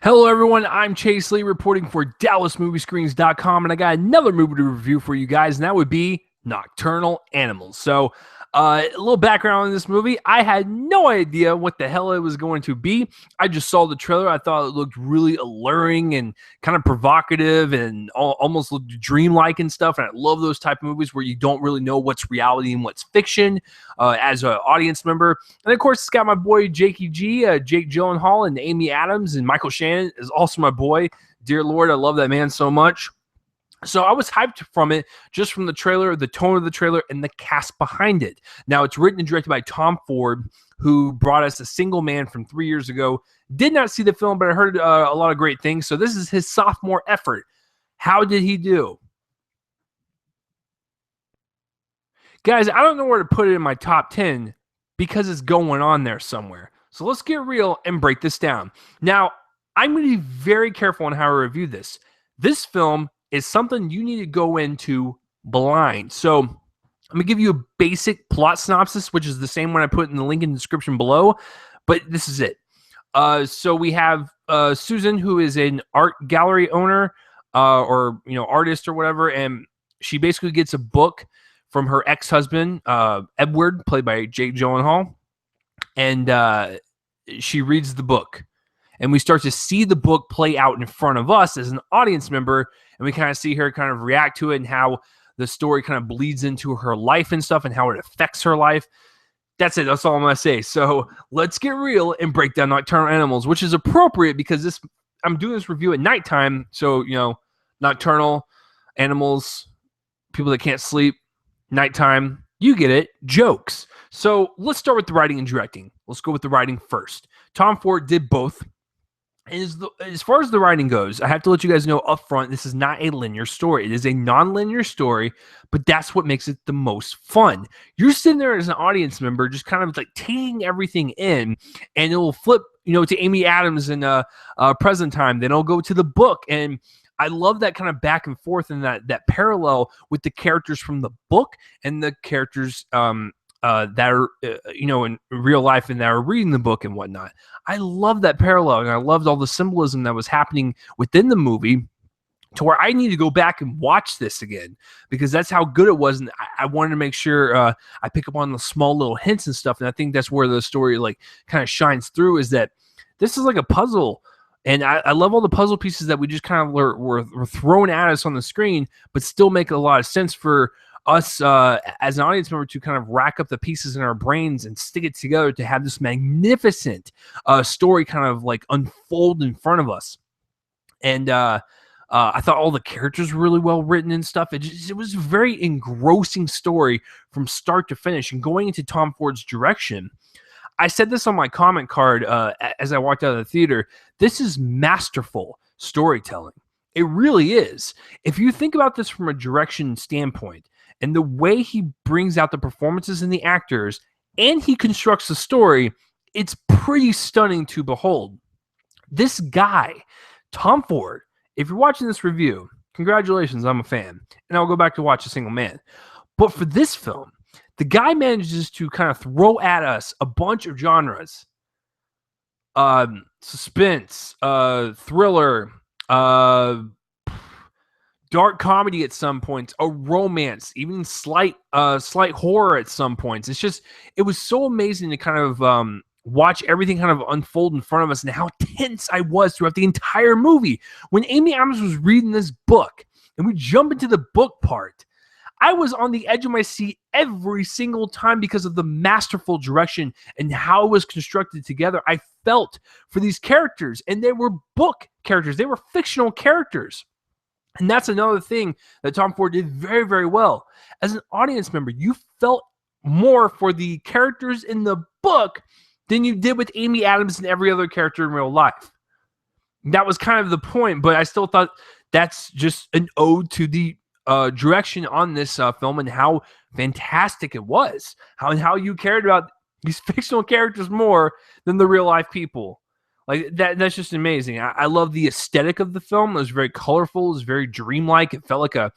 Hello, everyone. I'm Chase Lee reporting for DallasMovieScreens.com, and I got another movie to review for you guys, and that would be Nocturnal Animals. So, a little background on this movie. I had no idea what the hell it was going to be. I just saw the trailer. I thought it looked really alluring and kind of provocative and almost looked dreamlike and stuff. And I love those type of movies where you don't really know what's reality and what's fiction as an audience member. And of course, it's got my boy Jakey G, Jake Gyllenhaal, and Amy Adams, and Michael Shannon is also my boy. Dear Lord, I love that man so much. So I was hyped from it, just from the trailer, the tone of the trailer, and the cast behind it. Now, it's written and directed by Tom Ford, who brought us A Single Man from 3 years ago. Did not see the film, but I heard a lot of great things. So this is his sophomore effort. How did he do? Guys, I don't know where to put it in my top 10 because it's going on there somewhere. So let's get real and break this down. Now, I'm going to be very careful on how I review this. This film is something you need to go into blind. So I'm going to give you a basic plot synopsis, which is the same one I put in the link in the description below, but this is it. So we have Susan, who is an art gallery owner or artist or whatever, and she basically gets a book from her ex-husband, Edward, played by Jake Gyllenhaal, and she reads the book. And we start to see the book play out in front of us as an audience member, and we kind of see her kind of react to it and how the story kind of bleeds into her life and stuff and how it affects her life. That's it. That's all I'm going to say. So let's get real and break down Nocturnal Animals, which is appropriate because I'm doing this review at nighttime. So, Nocturnal Animals, people that can't sleep, nighttime, you get it, jokes. So let's start with the writing and directing. Let's go with the writing first. Tom Ford did both. As far as the writing goes, I have to let you guys know up front, this is not a linear story. It is a non-linear story, but that's what makes it the most fun. You're sitting there as an audience member, just kind of like taking everything in, and it will flip, to Amy Adams in present time. Then it'll go to the book, and I love that kind of back and forth and that parallel with the characters from the book and the characters that are, in real life and that are reading the book and whatnot. I love that parallel, and I loved all the symbolism that was happening within the movie to where I need to go back and watch this again because that's how good it was. And I wanted to make sure I pick up on the small little hints and stuff. And I think that's where the story kind of shines through, is that this is like a puzzle. And I love all the puzzle pieces that we just kind of were thrown at us on the screen, but still make a lot of sense for us as an audience member to kind of rack up the pieces in our brains and stick it together to have this magnificent story kind of unfold in front of us. And I thought all the characters were really well written and stuff. It was a very engrossing story from start to finish. And going into Tom Ford's direction, I said this on my comment card as I walked out of the theater. This is masterful storytelling. It really is. If you think about this from a direction standpoint, and the way he brings out the performances and the actors, and he constructs the story, it's pretty stunning to behold. This guy, Tom Ford, if you're watching this review, congratulations, I'm a fan. And I'll go back to watch A Single Man. But for this film, the guy manages to kind of throw at us a bunch of genres. Suspense, thriller, dark comedy at some points, a romance, even slight horror at some points. It was so amazing to kind of watch everything kind of unfold in front of us and how tense I was throughout the entire movie. When Amy Adams was reading this book and we jump into the book part, I was on the edge of my seat every single time because of the masterful direction and how it was constructed together. I felt for these characters, and they were book characters. They were fictional characters. And that's another thing that Tom Ford did very, very well. As an audience member, you felt more for the characters in the book than you did with Amy Adams and every other character in real life. That was kind of the point, but I still thought that's just an ode to the direction on this film and how fantastic it was. How you cared about these fictional characters more than the real life people. That's just amazing. I love the aesthetic of the film. It was very colorful. It was very dreamlike. It felt like a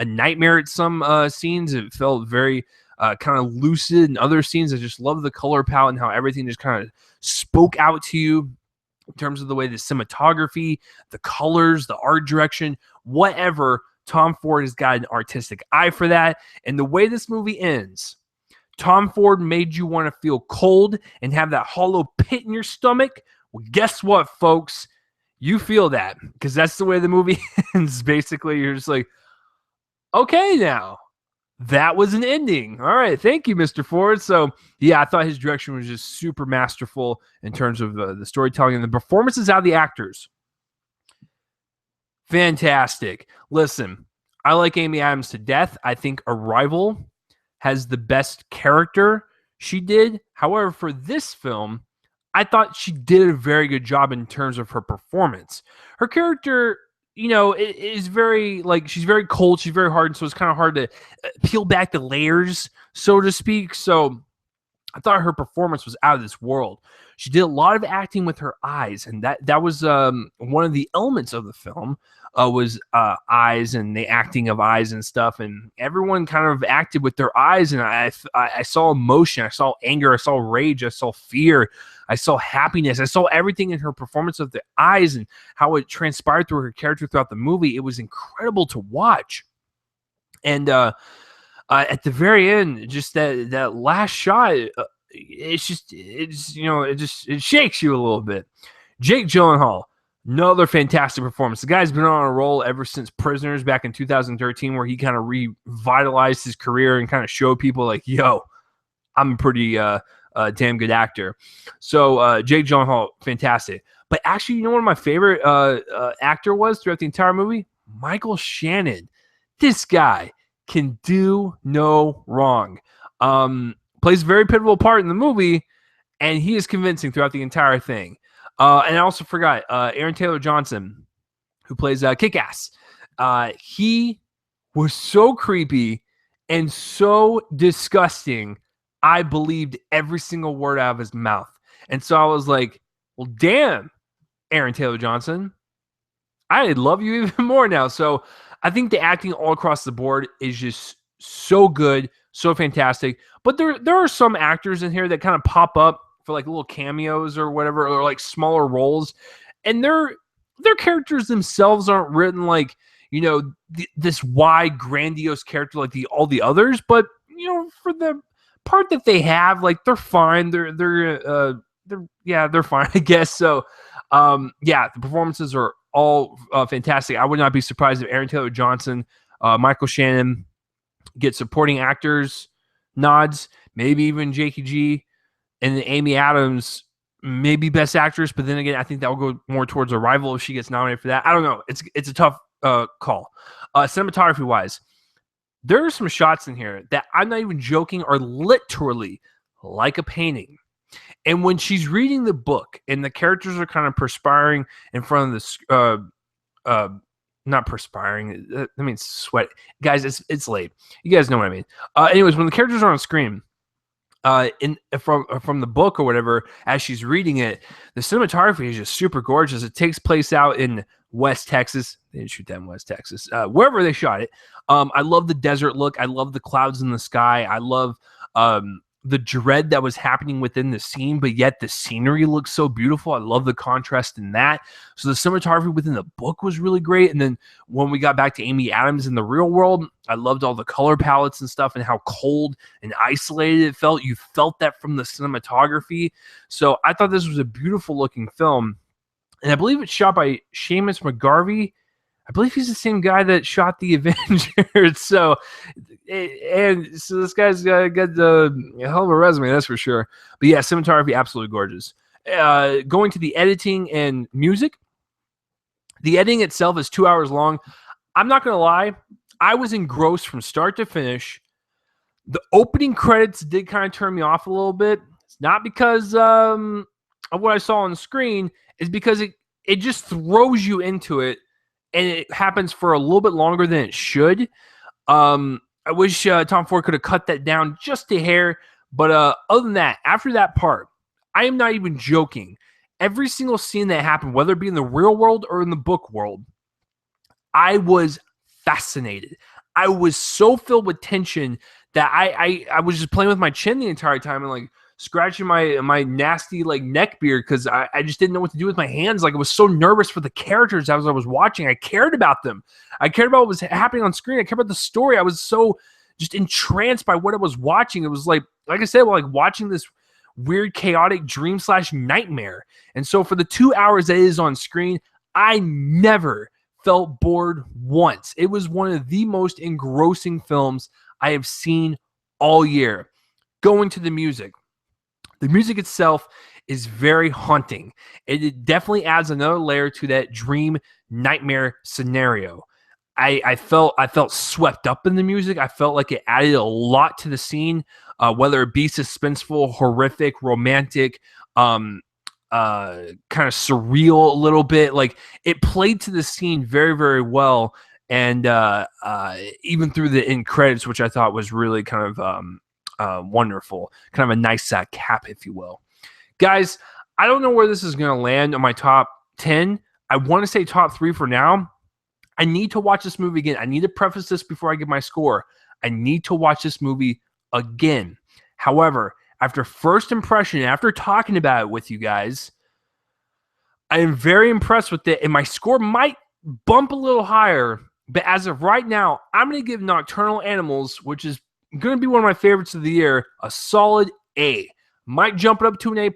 nightmare at some scenes. It felt very kind of lucid in other scenes. I just love the color palette and how everything just kind of spoke out to you. in terms of the way the cinematography, the colors, the art direction, whatever. Tom Ford has got an artistic eye for that. And the way this movie ends, Tom Ford made you want to feel cold and have that hollow pit in your stomach. Well, guess what, folks? You feel that because that's the way the movie ends. Basically, you're just like, okay, now that was an ending. All right. Thank you, Mr. Ford. So, yeah, I thought his direction was just super masterful in terms of the storytelling and the performances out of the actors. Fantastic. Listen, I like Amy Adams to death. I think Arrival has the best character she did. However, for this film, I thought she did a very good job in terms of her performance. Her character, is very, like, she's very cold. She's very hard. So it's kind of hard to peel back the layers, so to speak. So I thought her performance was out of this world. She did a lot of acting with her eyes, and that was one of the elements of the film was eyes and the acting of eyes and stuff. And everyone kind of acted with their eyes, and I saw emotion, I saw anger, I saw rage, I saw fear, I saw happiness, I saw everything in her performance of the eyes and how it transpired through her character throughout the movie. It was incredible to watch. And at the very end, just that last shot, it shakes you a little bit. Jake Gyllenhaal, another fantastic performance. The guy's been on a roll ever since Prisoners back in 2013, where he kind of revitalized his career and kind of showed people like, yo, I'm a pretty damn good actor. So Jake Gyllenhaal, fantastic. But actually, one of my favorite actor was throughout the entire movie? Michael Shannon. This guy can do no wrong. Plays a very pivotal part in the movie, and he is convincing throughout the entire thing. And I also forgot Aaron Taylor Johnson, who plays Kick-Ass. He was so creepy and so disgusting. I believed every single word out of his mouth. And so I was like, well, damn, Aaron Taylor Johnson, I love you even more now. So I think the acting all across the board is just so good, so fantastic. But there are some actors in here that kind of pop up for like little cameos or whatever, or like smaller roles, and their characters themselves aren't written like this wide, grandiose character like all the others. But for the part that they have, like, they're fine. They're fine, I guess. So the performances are all fantastic. I would not be surprised if Aaron Taylor Johnson, Michael Shannon get supporting actors nods, maybe even Jakey G, and then Amy Adams, maybe best actress. But then again, I think that will go more towards Arrival if she gets nominated for that. I don't know. It's a tough call. Cinematography wise, there are some shots in here that I'm not even joking are literally like a painting. And when she's reading the book and the characters are kind of perspiring in front of the not perspiring, I mean sweat. Guys, it's late. You guys know what I mean. Anyways, when the characters are on screen, from the book or whatever, as she's reading it, the cinematography is just super gorgeous. It takes place out in West Texas. They didn't shoot that in West Texas. Wherever they shot it. I love the desert look. I love the clouds in the sky. I love the dread that was happening within the scene, but yet the scenery looks so beautiful. I love the contrast in that. So the cinematography within the book was really great. And then when we got back to Amy Adams in the real world, I loved all the color palettes and stuff and how cold and isolated it felt. You felt that from the cinematography. So I thought this was a beautiful looking film. And I believe it's shot by Seamus McGarvey. I believe he's the same guy that shot the Avengers. So this guy's got the hell of a resume, that's for sure. But yeah, cinematography, absolutely gorgeous. Going to the editing and music, the editing itself is 2 hours long. I'm not going to lie, I was engrossed from start to finish. The opening credits did kind of turn me off a little bit. It's not because of what I saw on the screen. It's because it just throws you into it. And it happens for a little bit longer than it should. I wish Tom Ford could have cut that down just a hair. But other than that, after that part, I am not even joking. Every single scene that happened, whether it be in the real world or in the book world, I was fascinated. I was so filled with tension that I was just playing with my chin the entire time and like scratching my nasty like neck beard because I just didn't know what to do with my hands. Like I was so nervous for the characters as I was watching. I cared about them. I cared about what was happening on screen. I cared about the story. I was so just entranced by what I was watching. It was like I said, like watching this weird, chaotic dream / nightmare. And so for the 2 hours that it is on screen, I never felt bored once. It was one of the most engrossing films I have seen all year. Going to the music. The music itself is very haunting. It definitely adds another layer to that dream nightmare scenario. I felt swept up in the music. I felt like it added a lot to the scene, whether it be suspenseful, horrific, romantic, kind of surreal a little bit. Like it played to the scene very, very well. And even through the end credits, which I thought was really kind of wonderful, kind of a nice cap, if you will. Guys, I don't know where this is going to land on my top 10. I want to say top 3 for now. I need to watch this movie again. I need to preface this before I give my score. I need to watch this movie again. However, after first impression, after talking about it with you guys, I am very impressed with it, and my score might bump a little higher. But as of right now, I'm going to give Nocturnal Animals, which is going to be one of my favorites of the year, a solid A. Might jump it up to an A+.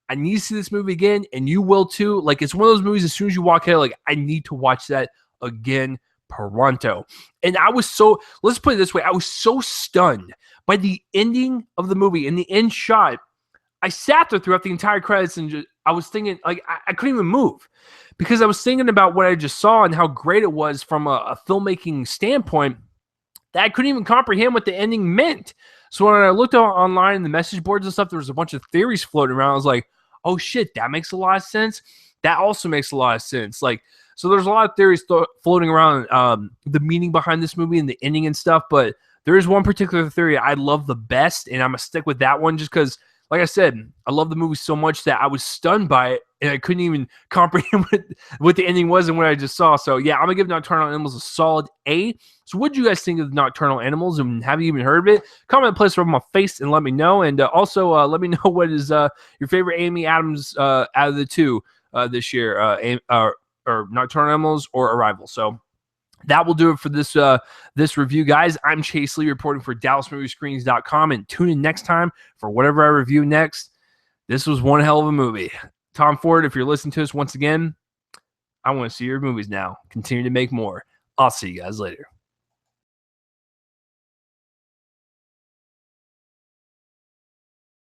I need to see this movie again, and you will too. Like, it's one of those movies, as soon as you walk out, like, I need to watch that again pronto. And I was so, let's put it this way, I was so stunned by the ending of the movie and the end shot. I sat there throughout the entire credits and I was thinking, like, I couldn't even move because I was thinking about what I just saw and how great it was from a filmmaking standpoint that I couldn't even comprehend what the ending meant. So when I looked online in the message boards and stuff, there was a bunch of theories floating around. I was like, oh shit, that makes a lot of sense. That also makes a lot of sense. Like, so there's a lot of theories floating around the meaning behind this movie and the ending and stuff. But there is one particular theory I love the best, and I'm going to stick with that one just because, like I said, I love the movie so much that I was stunned by it, and I couldn't even comprehend what the ending was and what I just saw. So, yeah, I'm going to give Nocturnal Animals a solid A. So what do you guys think of Nocturnal Animals, and have you even heard of it? Comment place over my face and let me know. And also let me know what is your favorite Amy Adams out of the two this year, or Nocturnal Animals or Arrival. So that will do it for this review, guys. I'm Chase Lee reporting for DallasMovieScreenings.com, and tune in next time for whatever I review next. This was one hell of a movie. Tom Ford, if you're listening to us once again, I want to see your movies now. Continue to make more. I'll see you guys later.